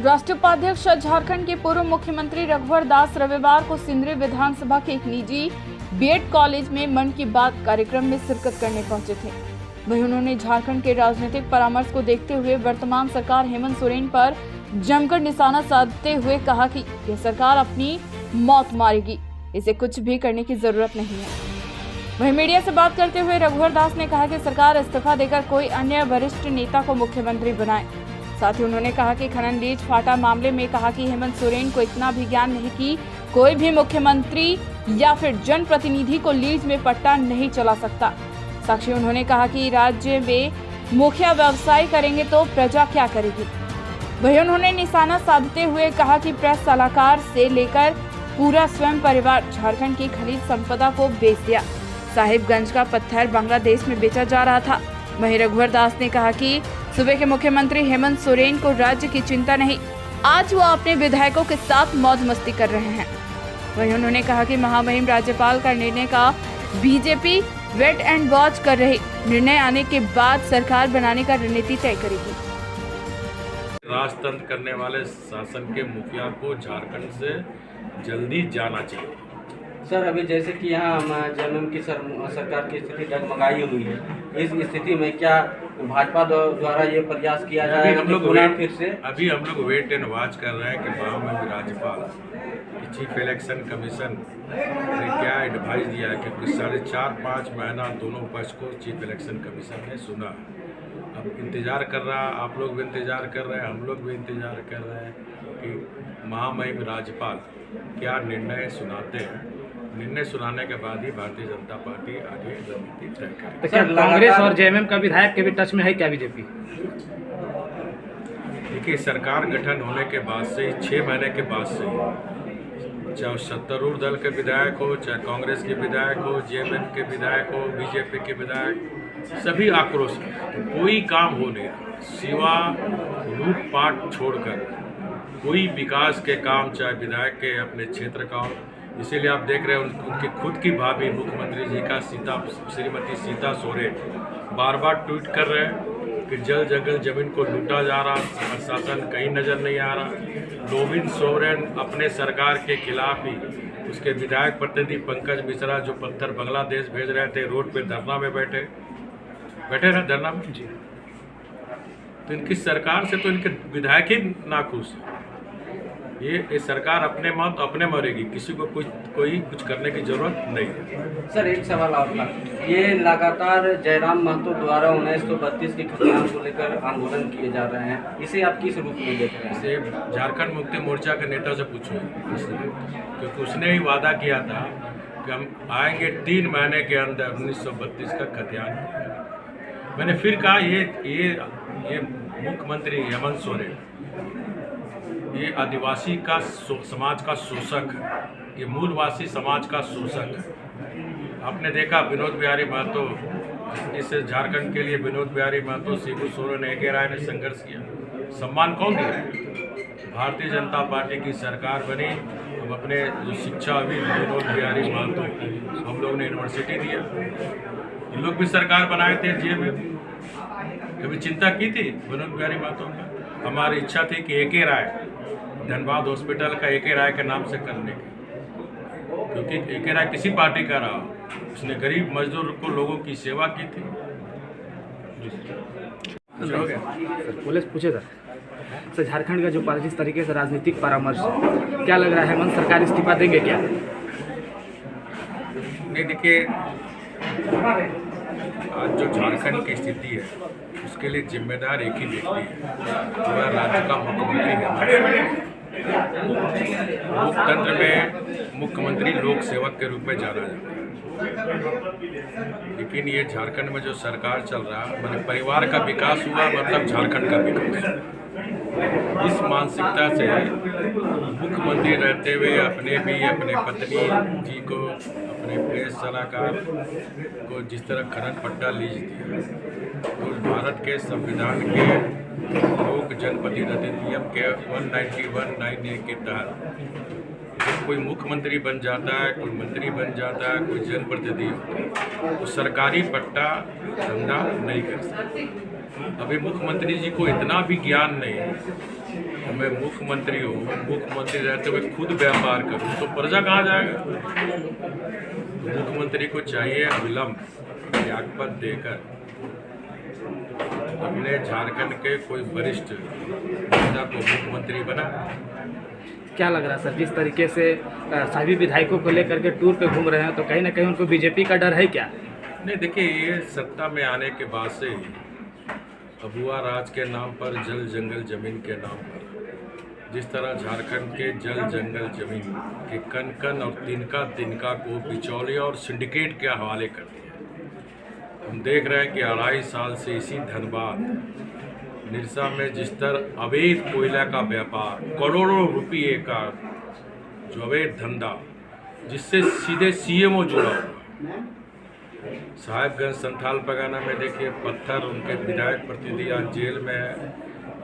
राष्ट्रीय उपाध्यक्ष झारखंड के पूर्व मुख्यमंत्री रघुवर दास रविवार को सिंदरी विधानसभा के एक निजी बीएड कॉलेज में मन की बात कार्यक्रम में शिरकत करने पहुंचे थे। वहीं उन्होंने झारखंड के राजनीतिक परामर्श को देखते हुए वर्तमान सरकार हेमंत सोरेन पर जमकर निशाना साधते हुए कहा कि यह सरकार अपनी मौत मारेगी, इसे कुछ भी करने की जरूरत नहीं है। वहीं मीडिया से बात करते हुए रघुवर दास ने कहा कि सरकार इस्तीफा देकर कोई अन्य वरिष्ठ नेता को मुख्यमंत्री बनाए। साथ ही उन्होंने कहा कि खनन लीज फाटा मामले में कहा कि हेमंत सोरेन को इतना भी ज्ञान नहीं कि कोई भी मुख्यमंत्री या फिर जनप्रतिनिधि को लीज में पट्टा नहीं चला सकता। साथ ही उन्होंने कहा कि राज्य में मुखिया व्यवसाय करेंगे तो प्रजा क्या करेगी। वहीं उन्होंने निशाना साधते हुए कहा कि प्रेस सलाहकार से लेकर पूरा स्वयं परिवार झारखंड की खनिज संपदा को बेच दिया। साहिबगंज का पत्थर बांग्लादेश में बेचा जा रहा था। वहीं रघुवर दास ने कहा कि सूबे के मुख्यमंत्री हेमंत सोरेन को राज्य की चिंता नहीं, आज वो अपने विधायकों के साथ मौज मस्ती कर रहे हैं। वहीं उन्होंने कहा कि महामहिम राज्यपाल का निर्णय का बीजेपी वेट एंड वॉच कर रही, निर्णय आने के बाद सरकार बनाने का रणनीति तय करेगी। राजतंत्र करने वाले शासन के मुखिया को झारखंड से जल्दी जाना चाहिए। सर, अभी जैसे कि यहाँ जेएमएम की सरकार की स्थिति डगमगाई हुई है, इस स्थिति में क्या भाजपा द्वारा ये प्रयास किया जाएगा? हम लोग वेट एंड वॉच कर रहे हैं कि महामहिम राज्यपाल चीफ इलेक्शन कमीशन ने क्या एडवाइस दिया है, क्योंकि 4.5 महीना दोनों पक्ष को चीफ इलेक्शन कमीशन ने सुना। अब इंतज़ार कर रहा, आप लोग भी इंतज़ार कर रहे हैं, हम लोग भी इंतज़ार कर रहे हैं कि महामहिम राज्यपाल क्या निर्णय सुनाते हैं। निर्णय सुनाने के बाद ही भारतीय जनता पार्टी आगे रणनीति तय करेगी। तो क्या कांग्रेस और जेएमएम का विधायक के भी टच में है क्या बीजेपी? देखिए, सरकार गठन होने के बाद से ही 6 महीने के बाद से ही, चाहे सत्तारूढ़ दल के विधायक हो, चाहे कांग्रेस के विधायक हो, जेएमएम के विधायक हो, बीजेपी के विधायक, सभी आक्रोश में तो कोई काम हो नहीं रहा, सिवा लूटपाट छोड़कर कोई विकास के काम, चाहे विधायक के अपने क्षेत्र का हो। इसीलिए आप देख रहे हैं उनके खुद की भाभी मुख्यमंत्री जी का श्रीमती सीता सोरेन बार बार ट्वीट कर रहे हैं कि जल जंगल जमीन को लूटा जा रहा, प्रशासन कहीं नज़र नहीं आ रहा। लोबिन सोरेन अपने सरकार के खिलाफ ही उसके विधायक प्रतिनिधि पंकज मिश्रा जो पत्थर बांग्लादेश भेज रहे थे, रोड पे धरना में बैठे ना धरना में जी। तो इनकी सरकार से तो इनके विधायक ही नाखुश है। ये सरकार अपने मत अपने मरेगी, किसी को कोई कुछ करने की जरूरत नहीं है। सर, एक सवाल और था, ये लगातार जयराम महतो द्वारा 1932 के खतियान को लेकर आंदोलन किए जा रहे हैं, इसे आप किस रूप में देख रहे हैं? इसे झारखंड मुक्ति मोर्चा के नेता से पूछो, क्योंकि उसने ही वादा किया था कि हम आएंगे 3 महीने के अंदर 1932 का खतियान। मैंने फिर कहा ये मुख्यमंत्री हेमंत सोरेन ये आदिवासी का समाज का शोषक है, ये मूलवासी समाज का शोषक है। आपने देखा विनोद बिहारी महतो, इस झारखंड के लिए विनोद बिहारी महतो, शिबू सोरेन, ए.के. राय ने संघर्ष किया, सम्मान कौन दिया? भारतीय जनता पार्टी की सरकार बनी, हम अपने जो शिक्षा अभी विनोद बिहारी महतो हम लोग ने यूनिवर्सिटी दिया, ये लोग भी सरकार बनाए थे। जेएमएम कभी चिंता की थी विनोद बिहारी महतो का? हमारी इच्छा थी कि ए.के. राय धनबाद हॉस्पिटल का ए.के. राय के नाम से करने की, क्योंकि ए.के. राय किसी पार्टी का रहा, उसने गरीब मजदूर को लोगों की सेवा की थी। पुलिस पूछेगा सर, झारखंड का जो जिस तरीके से राजनीतिक परामर्श है, क्या लग रहा है हेमंत सरकार इस्तीफा देंगे क्या? नहीं, देखिए, आज जो झारखंड की स्थिति है उसके लिए जिम्मेदार एक ही व्यक्ति है, पूरा राज्य का मुख्यमंत्री है। लोकतंत्र में मुख्यमंत्री लोक सेवक के रूप में जाना जाता है, लेकिन ये झारखंड में जो सरकार चल रहा है, मैंने परिवार का विकास हुआ मतलब झारखंड का विकास। इस मानसिकता से मुख्यमंत्री रहते हुए अपने पत्नी जी को, अपने प्रेस सलाहकार को जिस तरह खनन पट्टा लीज दिया, तो भारत के संविधान के लोक जनप्रतिनिधि अधिनियम के 191(9)(a) के तहत जब कोई मुख्यमंत्री बन जाता है, कोई मंत्री बन जाता है, कोई जनप्रतिनिधि होता है, तो सरकारी पट्टा धंधा नहीं कर सकता। अभी मुख्यमंत्री जी को इतना भी ज्ञान नहीं है। मैं मुख्यमंत्री हूँ, मुख्यमंत्री रहते हुए खुद व्यापार करूँ तो प्रजा कहाँ जाएगा। मुख्यमंत्री को चाहिए अविलंब त्यागपत्र देकर अपने झारखंड के कोई वरिष्ठ नेता को मुख्यमंत्री बना। क्या लग रहा है सर, जिस तरीके से सभी विधायकों को लेकर के टूर पे घूम रहे हैं, तो कहीं ना कहीं उनको बीजेपी का डर है क्या? नहीं, देखिए, ये सत्ता में आने के बाद से ही अबुआ राज के नाम पर, जल जंगल जमीन के नाम पर, जिस तरह झारखंड के जल जंगल जमीन के कन कन और तिनका तिनका को बिचौलिया और सिंडिकेट के हवाले कर दिया। हम देख रहे हैं कि 2.5 साल से इसी धनबाद निरसा में जिस तरह अवैध कोयला का व्यापार, करोड़ों रुपये का जो अवैध धंधा, जिससे सीधे सीएमओ जुड़ा हुआ। साहिबगंज संथाल पगाना में देखिए पत्थर, उनके विधायक प्रतिनिधि आज जेल में है।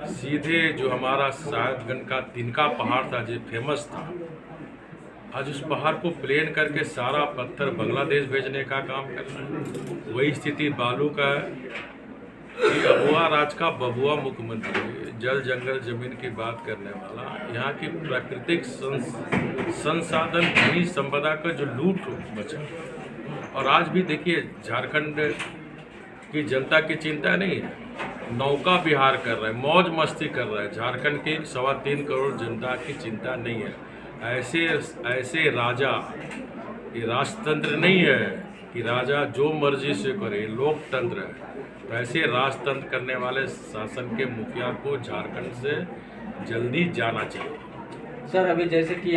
सीधे जो हमारा साहिबगंज का तिनका पहाड़ था जो फेमस था, आज उस पहाड़ को प्लेन करके सारा पत्थर बांग्लादेश भेजने का काम कर रहा है। वही स्थिति बालू का है कि अबुआ राज का बबुआ मुख्यमंत्री जल जंगल जमीन की बात करने वाला, यहाँ की प्राकृतिक संसाधन खनिज संपदा का जो लूट मचा। और आज भी देखिए झारखंड की जनता की चिंता नहीं है, नौका विहार कर रहा है, मौज मस्ती कर रहा है। झारखंड की 3.25 करोड़ जनता की चिंता नहीं है। ऐसे राजा, ये राजतंत्र नहीं है कि राजा जो मर्जी से करे, लोकतंत्र है। तो ऐसे राजतंत्र करने वाले शासन के मुखिया को झारखंड से जल्दी जाना चाहिए। सर, अभी जैसे कि